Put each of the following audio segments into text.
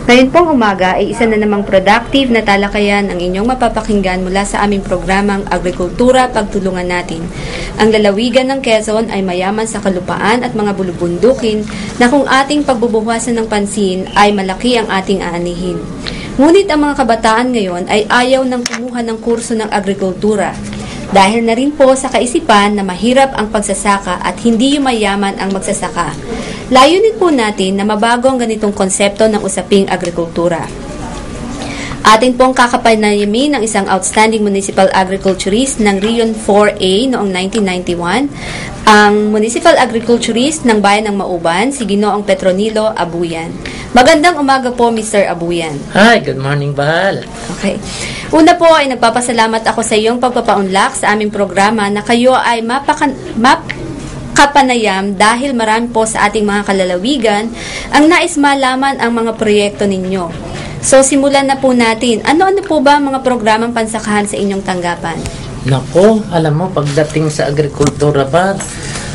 Ngayon pong umaga ay isa na namang productive na talakayan ang inyong mapapakinggan mula sa aming programang Agrikultura Pagtulungan Natin. Ang lalawigan ng Quezon ay mayaman sa kalupaan at mga bulubundukin na kung ating pagbubuhasan ng pansin ay malaki ang ating aanihin. Ngunit ang mga kabataan ngayon ay ayaw ng kumuha ng kurso ng agrikultura. Dahil na rin po sa kaisipan na mahirap ang pagsasaka at hindi yumayaman ang magsasaka. Layunin po natin na mabago ang ganitong konsepto ng usaping agrikultura. Atin pong kakapanayamin ng isang outstanding municipal agriculturist ng Region 4A noong 1991, ang municipal agriculturist ng Bayan ng Mauban, si Ginoong Petronilo Abuyan. Magandang umaga po, Mr. Abuyan. Hi, good morning, Bahal. Okay. Una po ay nagpapasalamat ako sa iyong pagpapaunlak sa aming programa na kayo ay kapanayam dahil marami po sa ating mga kalalawigan ang nais malaman ang mga proyekto ninyo. So, simulan na po natin. Ano-ano po ba ang mga programang pansakahan sa inyong tanggapan? Nako, alam mo, pagdating sa agrikultura ba,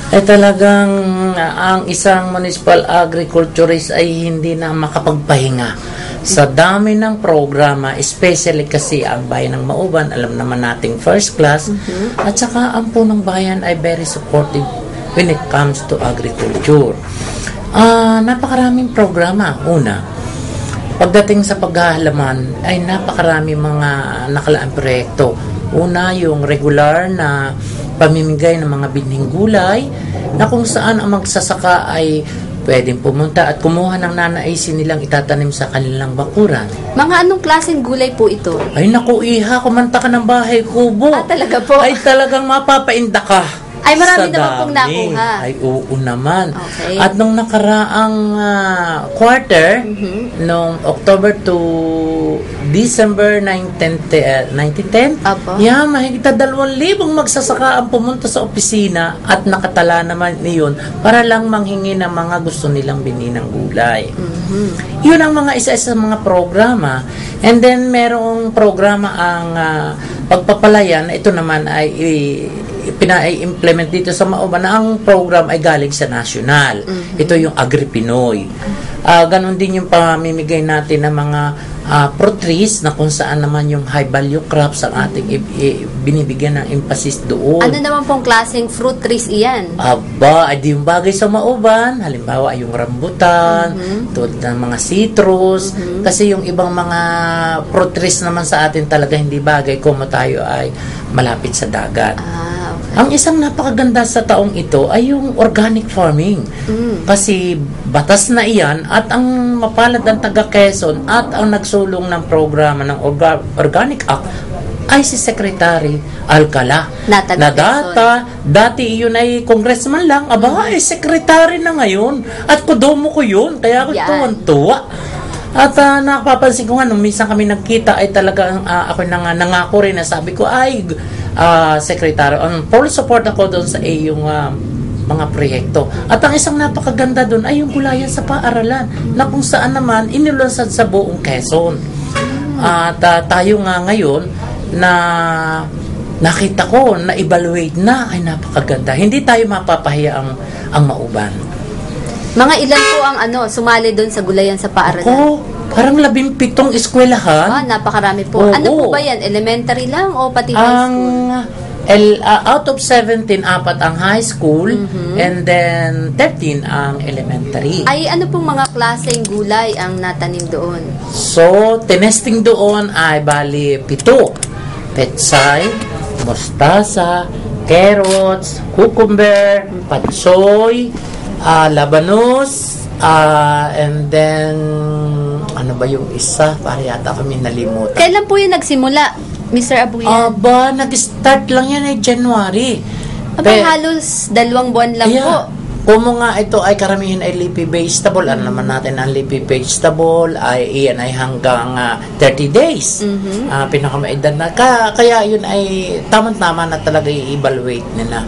ay talagang ang isang municipal agriculturist ay hindi na makapagpahinga. Sa dami ng programa, especially kasi ang Bayan ng Mauban, alam naman nating first class, at saka ang punong bayan ay very supportive when it comes to agriculture. Napakaraming programa. Una, pagdating sa paghahalaman, ay napakaraming mga nakalaang proyekto. Una, yung regular na pamimigay ng mga binhing gulay na kung saan ang magsasaka ay pwedeng pumunta at kumuha ng nanaisin nilang itatanim sa kanilang bakuran. Mga anong klaseng gulay po ito? Ay naku, iha, kumanta ka ng bahay kubo. Talaga po? Ay talagang mapapainda ka. Ay, marami naman pong nakuha. Ay, oo naman. Okay. At nung nakaraang quarter, nung October to December 1910, mahigit 2,000 magsasaka ang pumunta sa opisina at nakatala naman niyon para lang manghingi ng mga gusto nilang bininang gulay. Yun ang mga isa-isa mga programa. And then, merong programa ang pagpapalayan. Ito naman ay pina-implement dito sa Mauban na ang program ay galing sa national. Ito yung Agri-Pinoy. Ganon din yung pamimigay natin ng mga fruit trees na kung saan naman yung high value crops ang ating binibigyan ng emphasis doon. Ano naman pong klaseng fruit trees iyan? Aba, ay di yung bagay sa Mauban. Halimbawa, yung rambutan, tulad ng mga citrus. Kasi yung ibang mga fruit trees naman sa atin talaga hindi bagay kung tayo ay malapit sa dagat. Ang isang napakaganda sa taong ito ay yung organic farming. Kasi batas na iyan at ang mapalad ang taga Quezon at ang nagsulong ng programa ng Organic Act ay si Secretary Alcala. Na dati yun ay congressman lang, ay secretary na ngayon. At kudomo ko yun, kaya ako tuwan-tuwa. At napapansin ko nga, nung minsan kami nagkita ay talagang ako nangako rin na sabi ko, Secretary, full support ako doon sa iyong mga proyekto. At ang isang napakaganda doon ay yung gulayan sa paaralan na kung saan naman inilunsad sa buong Quezon. At tayo nga ngayon na nakita ko na evaluate na ay napakaganda. Hindi tayo mapapahiya ang Mauban. Mga ilan po ang sumali doon sa gulayan sa paaralan? Parang 17 eskwelahan. Napakarami po. Ano po ba yan? Elementary lang o pati high school? Out of 17, 4 ang high school and then 13 ang elementary. Ay, ano pong mga klaseng gulay ang natanim doon? So, tinesting doon ay bali 7. Petsay, mustasa, carrots, cucumber, patsoy, labanos, and then ano ba yung isa? Para yata kami nalimutan. Kailan po yung nagsimula, Mr. Abuyan? Nag-start lang yan ay January. Halos 2 buwan lang po. Kung nga ito ay karamihan ay leafy vegetable, ano naman natin ang leafy vegetable iyan ay hanggang 30 days. Pinakamaedad na. Kaya yun ay tamang-tama na talaga i-evaluate nila.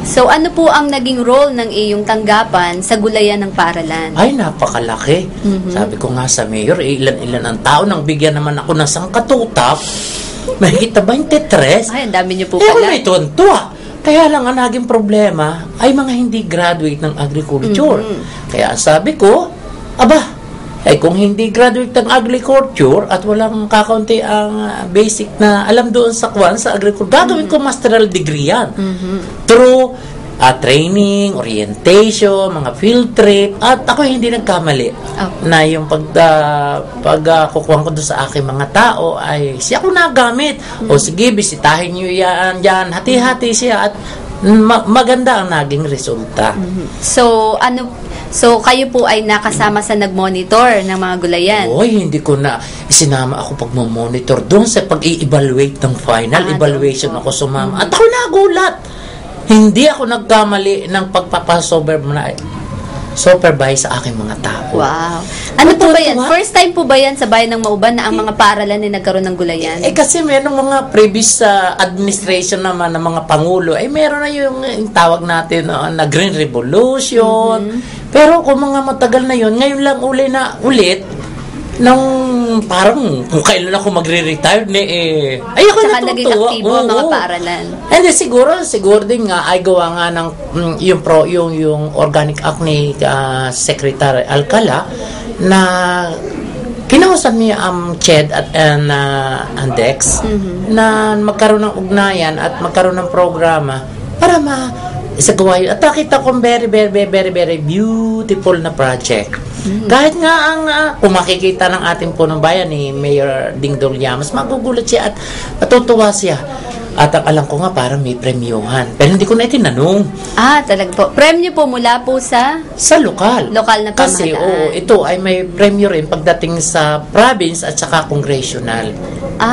So, ano po ang naging role ng iyong tanggapan sa gulayan ng paaralan? Ay, napakalaki. Sabi ko nga sa mayor, ilan-ilan ang tao nang bigyan naman ako ng sangkatutap. Mahigit 23. Ay, ang dami niyo po pala. May tuntua. Kaya lang ang naging problema ay mga hindi graduate ng agriculture. Kaya sabi ko, Ay kung hindi graduate ng agriculture at walang kakaunti ang basic na alam doon sa sa agriculture, gagawin ko masteral degree yan. Through training, orientation, mga field trip, at ako hindi nagkamali na yung pagkukuha ko doon sa aking mga tao ay siya ko nagamit. O sige, bisitahin nyo yan, hati-hati siya at maganda ang naging resulta. So, kayo po ay nakasama sa nag-monitor ng mga gulayan? Oy, hindi ko na sinama ako pag-monitor doon sa pag-i-evaluate ng final evaluation ako sumama. At ako nagulat. Hindi ako nagkamali ng supervise sa aking mga tao. Wow. Ano po ba yan? First time po ba yan sa bayan ng Mauban na ang mga paaralan ay nagkaroon ng gulayan? Kasi meron mga previous administration naman ng mga pangulo, meron na yung tawag natin na Green Revolution. Pero kung mga matagal na yun, ngayon lang ulit, nang parang kung kailan ako magre-retire ay ako saka naging aktibo ang mga paaralan. And siguro din nga ay gawa nga ng yung Organic Act ni Secretary Alcala na kinausap niya ang CHED at Andex na magkaroon ng ugnayan at magkaroon ng programa para isagawa yun. At nakita ko very, very, very, very beautiful na project. Kahit nga kung makikita ng ating punong bayan ni Mayor Dingdong Llamas, magugulat siya at matutuwa siya. At ang alam ko nga parang may premyohan. Pero hindi ko na itinanong. Talaga po. Premyo po mula po sa lokal. Lokal na pamahalaan. Kasi ito ay may premyo rin pagdating sa province at saka congressional.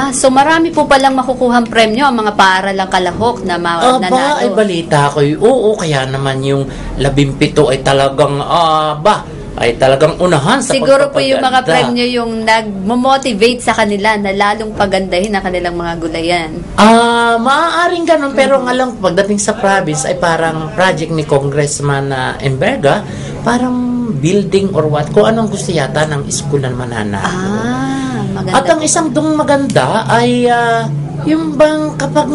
So marami po palang makukuhang premyo ang mga paaralang kalahok na nanalo. Ay balita ko. Oo, kaya naman yung 17 ay talagang ay talagang unahan sa siguro po yung mga premyo yung nag-motivate sa kanila na lalong pagandahin ang kanilang mga gulayan. Maaaring ganun, pero ang alam ko pagdating sa province ay parang project ni Congressman Enverga, parang building or what, kung anong gusto yata ng school na manana. Maganda. At ang isang dong maganda ay yung bang kapag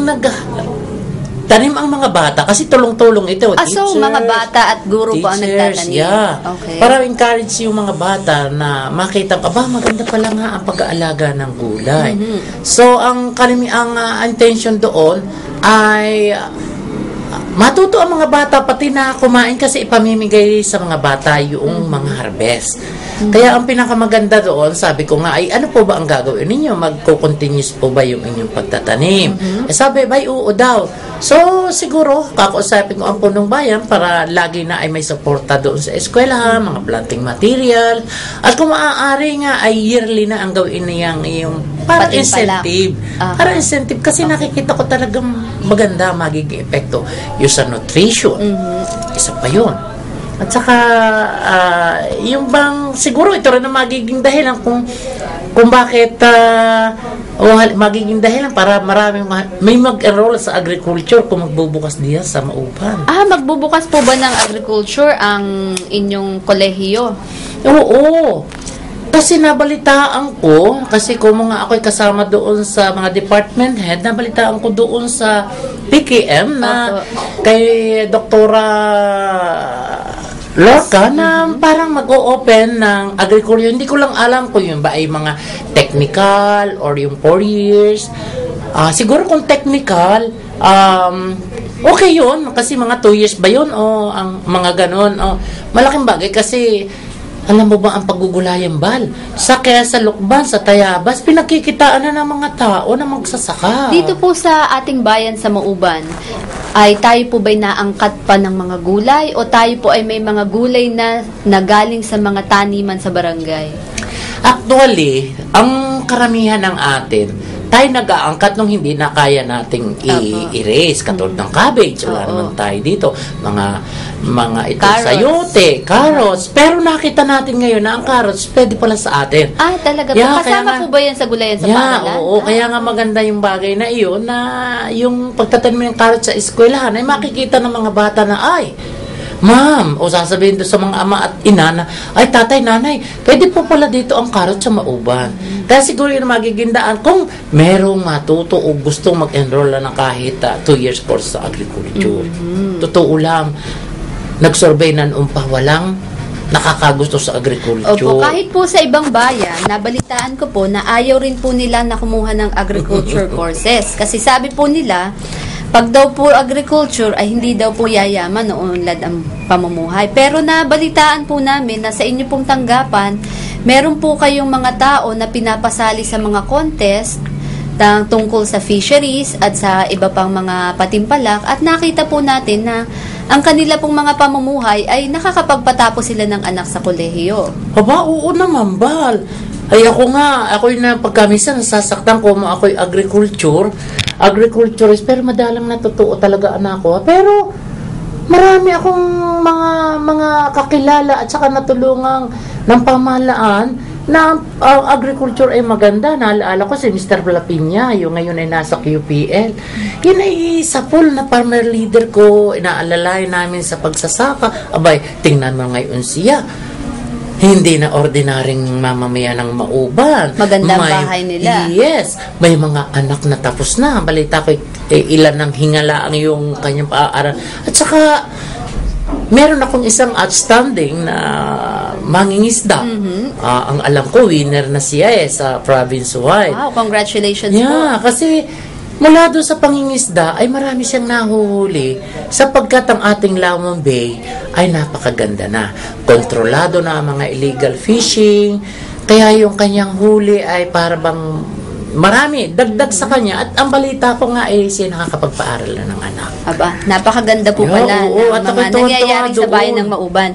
tanim ang mga bata kasi tulong-tulong ito. So mga bata at guro po ang nagtatanim. Yeah. Okay. Para encourage yung mga bata na makita maganda pala nga ang pag-aalaga ng gulay. So ang intention doon ay matuto ang mga bata pati na kumain kasi ipamimigay sa mga bata yung mga harvest. Kaya ang pinakamaganda doon, sabi ko nga, ay ano po ba ang gagawin ninyo? Magko-continuous po ba yung inyong pagtatanim? Sabi, oo daw. So, siguro, kakausapin ko ang punong bayan para lagi na ay may suporta doon sa eskwelahan, mga planting material. At kung maaari nga, ay yearly na ang gawin niyang yung para incentive. Para incentive. Kasi nakikita ko talagang maganda magiging epekto. Yung sa nutrition. Isa pa yun. At saka, yung bang, siguro ito rin na magiging dahilan kung bakit magiging dahilan para maraming may mag-enroll sa agriculture kung magbubukas diyan sa Mauban. Magbubukas po ba ng agriculture ang inyong kolehiyo? Oo. Kasi nabalitaan ko, kasi kung mga ako'y kasama doon sa mga department head, nabalitaan ko doon sa PKM na kay Doktora Lorca na parang mag-o-open ng agriculture. Hindi ko lang alam kung yun ba ay mga technical or yung 4 years. Siguro kung technical, okay yun. Kasi mga 2 years ba yun? O ang mga ganon. Malaking bagay kasi alam mo ba ang paggugulayan bal? Kaya sa Lukban, sa Tayabas, pinagkikitaan na ng mga tao na magsasaka. Dito po sa ating bayan sa Mauban, ay tayo po ba'y naangkat pa ng mga gulay o tayo po ay may mga gulay na nagaling sa mga taniman sa barangay? Actually, ang karamihan ng atin, tayo nag-aangkat nung hindi na kaya nating i-erase. Katulad ng cabbage. Wala naman tayo dito. Mga ito, sayote, carrots. Pero nakita natin ngayon na ang carrots pwede pala sa atin. Talaga po. Kasama po ba yan sa gulayan sa paaralan? Oo. Kaya nga maganda yung bagay na iyon na yung pagtatanim ng carrots sa eskwelahan ay makikita ng mga bata na Ma'am, o sasabihin doon sa mga ama at ina na, ay tatay, nanay, pwede po pala dito ang karot sa Mauban. Kaya siguro yun magiging daan kung merong matuto o gustong mag-enroll na ng kahit 2 years course sa agriculture. Totoo lang, nag-survey na noon pa, walang nakakagusto sa agriculture. Opo, kahit po sa ibang bayan, nabalitaan ko po na ayaw rin po nila na kumuha ng agriculture courses. Kasi sabi po nila, pag daw po agriculture ay hindi daw po yayaman o unlad ang pamumuhay. Pero nabalitaan po namin na sa inyo pong tanggapan, meron po kayong mga tao na pinapasali sa mga contest tungkol sa fisheries at sa iba pang mga patimpalak, at nakita po natin na ang kanila pong mga pamumuhay ay nakakapagpatapos sila ng anak sa kolehiyo. Aba, oo naman, Bal. Ay ako'y na pagkamisa nasasaktan ko mo ako'y agriculturist, pero madalang natutuo talaga anak ko. Pero marami akong mga kakilala at saka natulungang ng pamahalaan na agriculture ay maganda. Naalala ko si Mr. Blapinya, yung ngayon ay nasa QPL. Yun ay isa full na farmer leader ko, inaalalay namin sa pagsasaka. Abay, tingnan mo ngayon siya. Hindi na ordinaryong mamamayan ng Mauban. Magandang bahay nila. Yes. May mga anak na tapos na. Balita ko, ilan ng hingala ang yung kanyang paaral. At saka, meron akong isang outstanding na mangingisda. Ang alam ko, winner na siya sa province-wide. Wow, congratulations po. Yeah, kasi mula doon sa pangingisda ay marami siyang nahuhuli sapagkat ang ating Lamon Bay ay napakaganda na. Kontrolado na ang mga illegal fishing, kaya yung kanyang huli ay parang marami, dagdag sa kanya. At ang balita ko nga ay siya nakakapagpaaral na ng anak. Aba, napakaganda po pala Oo, ng at mga ako'y tuwang-tuwa nangyayari sa bayan doon. ng Mauban.